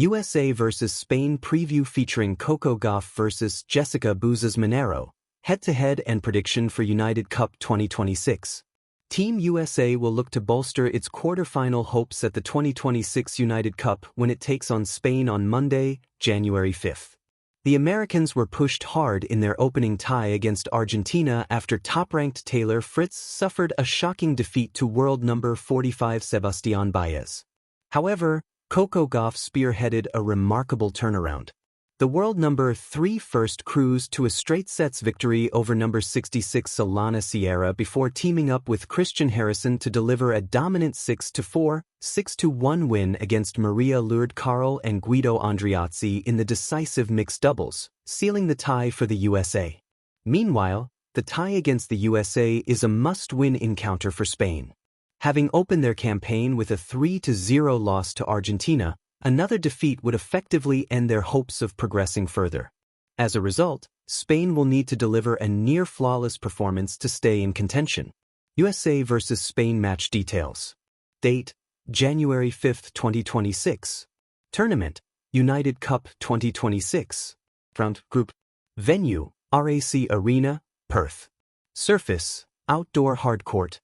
USA vs Spain preview featuring Coco Gauff vs Jessica Bouzas Maneiro, head-to-head and prediction for United Cup 2026. Team USA will look to bolster its quarter-final hopes at the 2026 United Cup when it takes on Spain on Monday, January 5. The Americans were pushed hard in their opening tie against Argentina after top-ranked Taylor Fritz suffered a shocking defeat to world number 45 Sebastián Baez. However, Coco Gauff spearheaded a remarkable turnaround. The world number 3 first cruised to a straight-sets victory over number 66 Solana Sierra before teaming up with Christian Harrison to deliver a dominant 6-4, 6-1 win against Maria Lourdes Carl and Guido Andreazzi in the decisive mixed doubles, sealing the tie for the USA. Meanwhile, the tie against the USA is a must-win encounter for Spain. Having opened their campaign with a 3-0 loss to Argentina, another defeat would effectively end their hopes of progressing further. As a result, Spain will need to deliver a near-flawless performance to stay in contention. USA vs Spain match details. Date: January 5, 2026. Tournament: United Cup 2026. Round Group. Venue: RAC Arena, Perth. Surface: outdoor hardcourt.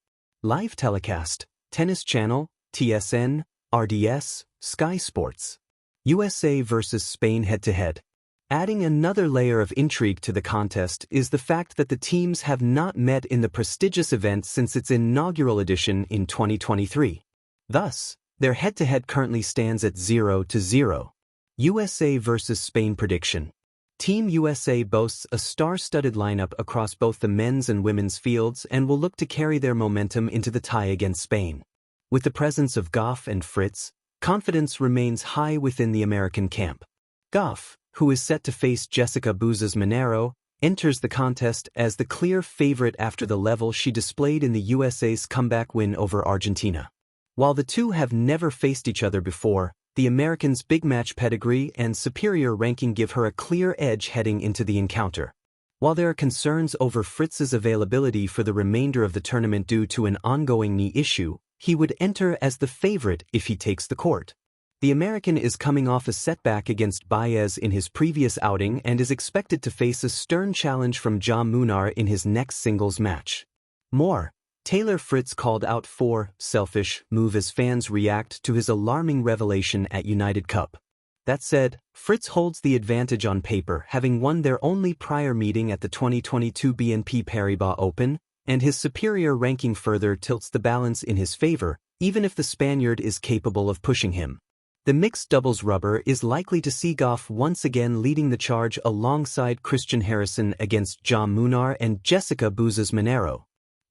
Live telecast: Tennis Channel, TSN, RDS, Sky Sports. USA vs Spain head-to-head. Adding another layer of intrigue to the contest is the fact that the teams have not met in the prestigious event since its inaugural edition in 2023. Thus, their head-to-head currently stands at 0-0. USA vs Spain prediction. Team USA boasts a star-studded lineup across both the men's and women's fields and will look to carry their momentum into the tie against Spain. With the presence of Gauff and Fritz, confidence remains high within the American camp. Gauff, who is set to face Jessica Bouzas Maneiro, enters the contest as the clear favorite after the level she displayed in the USA's comeback win over Argentina. While the two have never faced each other before, the Americans' big match pedigree and superior ranking give her a clear edge heading into the encounter. While there are concerns over Fritz's availability for the remainder of the tournament due to an ongoing knee issue, he would enter as the favorite if he takes the court. The American is coming off a setback against Baez in his previous outing and is expected to face a stern challenge from Bouzas Maneiro in his next singles match. More, Taylor Fritz called out for selfish move as fans react to his alarming revelation at United Cup. That said, Fritz holds the advantage on paper, having won their only prior meeting at the 2022 BNP Paribas Open, and his superior ranking further tilts the balance in his favor, even if the Spaniard is capable of pushing him. The mixed doubles rubber is likely to see Gauff once again leading the charge alongside Christian Harrison against Bouzas Maneiro and Jessica Bouzas Maneiro.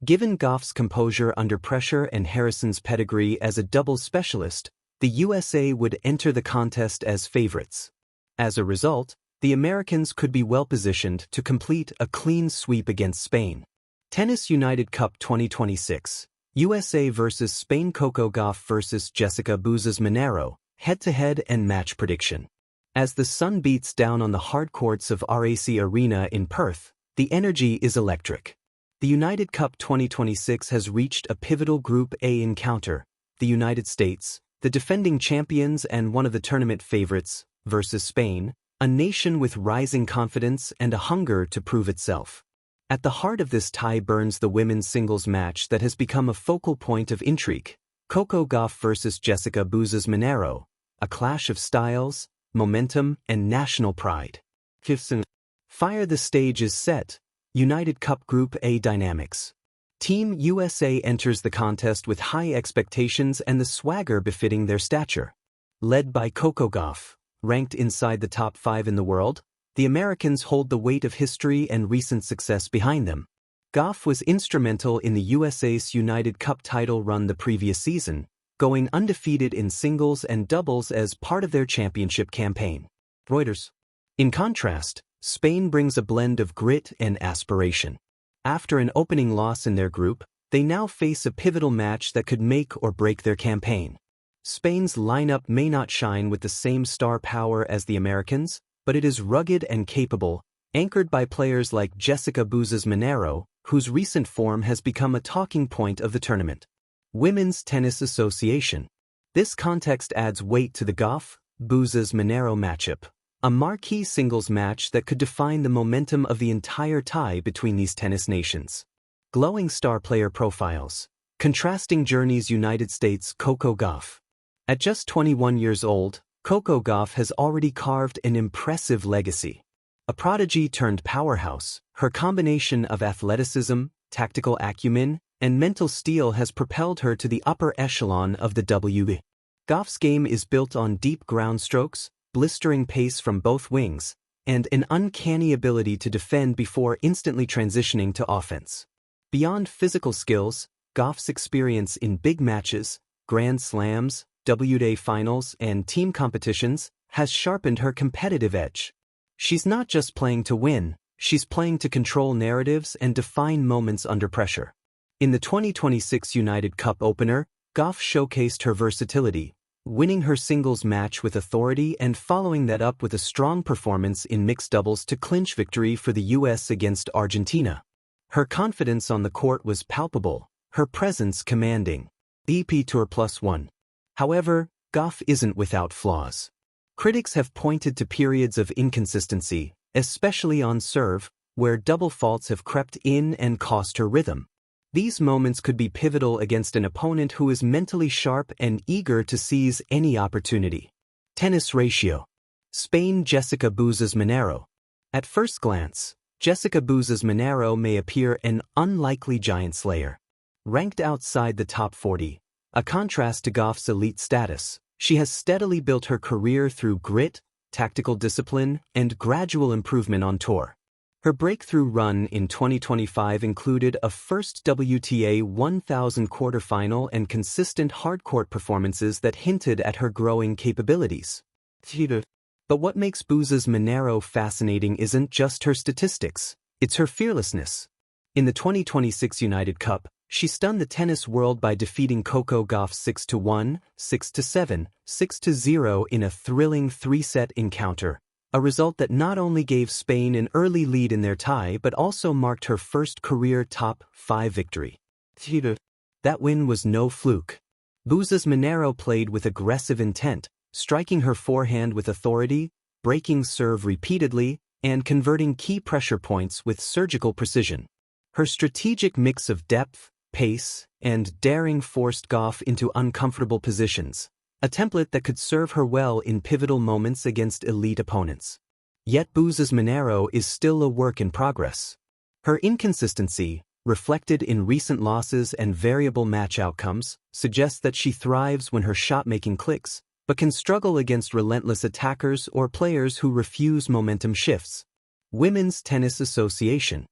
Given Gauff's composure under pressure and Harrison's pedigree as a doubles specialist, the USA would enter the contest as favorites. As a result, the Americans could be well-positioned to complete a clean sweep against Spain. Tennis United Cup 2026. USA vs Spain. Coco Gauff vs Jessica Bouzas Maneiro, head-to-head and match prediction. As the sun beats down on the hard courts of RAC Arena in Perth, the energy is electric. The United Cup 2026 has reached a pivotal Group A encounter: the United States, the defending champions and one of the tournament favorites, versus Spain, a nation with rising confidence and a hunger to prove itself. At the heart of this tie burns the women's singles match that has become a focal point of intrigue: Coco Gauff vs Jessica Bouzas Maneiro, a clash of styles, momentum, and national pride. Fire. The stage is set. United Cup Group A dynamics. Team USA enters the contest with high expectations and the swagger befitting their stature. Led by Coco Gauff, ranked inside the top 5 in the world, the Americans hold the weight of history and recent success behind them. Gauff was instrumental in the USA's United Cup title run the previous season, going undefeated in singles and doubles as part of their championship campaign. Reuters. In contrast, Spain brings a blend of grit and aspiration. After an opening loss in their group, they now face a pivotal match that could make or break their campaign. Spain's lineup may not shine with the same star power as the Americans, but it is rugged and capable, anchored by players like Jessica Bouzas Maneiro, whose recent form has become a talking point of the tournament. Women's Tennis Association. This context adds weight to the Gauff, Bouzas Maneiro matchup, a marquee singles match that could define the momentum of the entire tie between these tennis nations. Glowing star player profiles. Contrasting journeys. United States. Coco Gauff. At just 21 years old, Coco Gauff has already carved an impressive legacy. A prodigy turned powerhouse, her combination of athleticism, tactical acumen, and mental steel has propelled her to the upper echelon of the WTA. Gauff's game is built on deep ground strokes, blistering pace from both wings, and an uncanny ability to defend before instantly transitioning to offense. Beyond physical skills, Gauff's experience in big matches, Grand Slams, WTA finals, and team competitions has sharpened her competitive edge. She's not just playing to win, she's playing to control narratives and define moments under pressure. In the 2026 United Cup opener, Gauff showcased her versatility, winning her singles match with authority and following that up with a strong performance in mixed doubles to clinch victory for the US against Argentina. Her confidence on the court was palpable, her presence commanding. EP Tour +1. However, Gauff isn't without flaws. Critics have pointed to periods of inconsistency, especially on serve, where double faults have crept in and cost her rhythm. These moments could be pivotal against an opponent who is mentally sharp and eager to seize any opportunity. Tennis ratio. Spain. Jessica Bouzas Maneiro. At first glance, Jessica Bouzas Maneiro may appear an unlikely giant slayer. Ranked outside the top 40, a contrast to Gauff's elite status, she has steadily built her career through grit, tactical discipline, and gradual improvement on tour. Her breakthrough run in 2025 included a first WTA 1000 quarterfinal and consistent hardcourt performances that hinted at her growing capabilities. But what makes Bouzas Maneiro fascinating isn't just her statistics, it's her fearlessness. In the 2026 United Cup, she stunned the tennis world by defeating Coco Gauff 6-1, 6-7, 6-0 in a thrilling three-set encounter, a result that not only gave Spain an early lead in their tie but also marked her first career top 5 victory. That win was no fluke. Bouzas Maneiro played with aggressive intent, striking her forehand with authority, breaking serve repeatedly, and converting key pressure points with surgical precision. Her strategic mix of depth, pace, and daring forced Gauff into uncomfortable positions, a template that could serve her well in pivotal moments against elite opponents. Yet Bouzas Maneiro is still a work in progress. Her inconsistency, reflected in recent losses and variable match outcomes, suggests that she thrives when her shot-making clicks, but can struggle against relentless attackers or players who refuse momentum shifts. Women's Tennis Association.